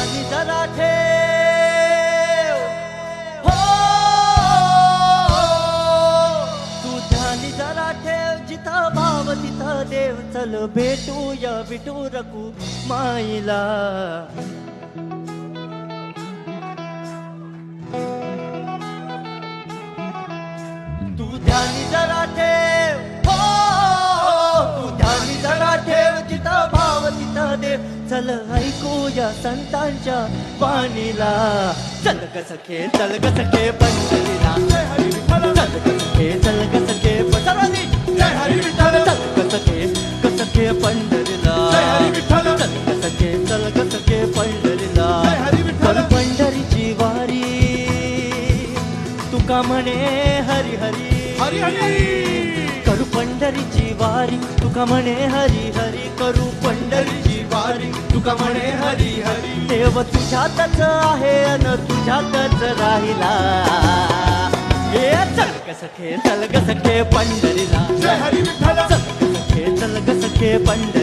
ध्यानी जरा ठेव, हो तू ध्यानी जरा ठेव, जिथं भाव तिथं देव, चल भेटूया विठू रखू माईला. तू ध्यानी जरा ठेव, हो तू ध्यानी जरा ठेव, जिथं भाव तिथं देव, चल ऐकूया संतांच्या वाणीला. चल ग सखे, चल ग सखे पंढरीला, चल ग सखे, चल ग सखे पंढरीला, चल ग सखे, ग सखे पंढरीला, चल ग सखे, चल ग सखे पंढरीला. चल पंढरीची वारी, तुका म्हणे हरी हरी हरी हरी. करू पंढरीची वारी, तुका म्हणे हरी हरी, करू पंढरीची वारी, तुका म्हणे हरी हरी. देव तुझ्यातच आहे अन तुझ्यातच राहिला. हे चल ग सखे, चल ग सखे पंढरीला, जय हरी विठ्ठल. चल ग सखे, चल ग सखे पंढरीला.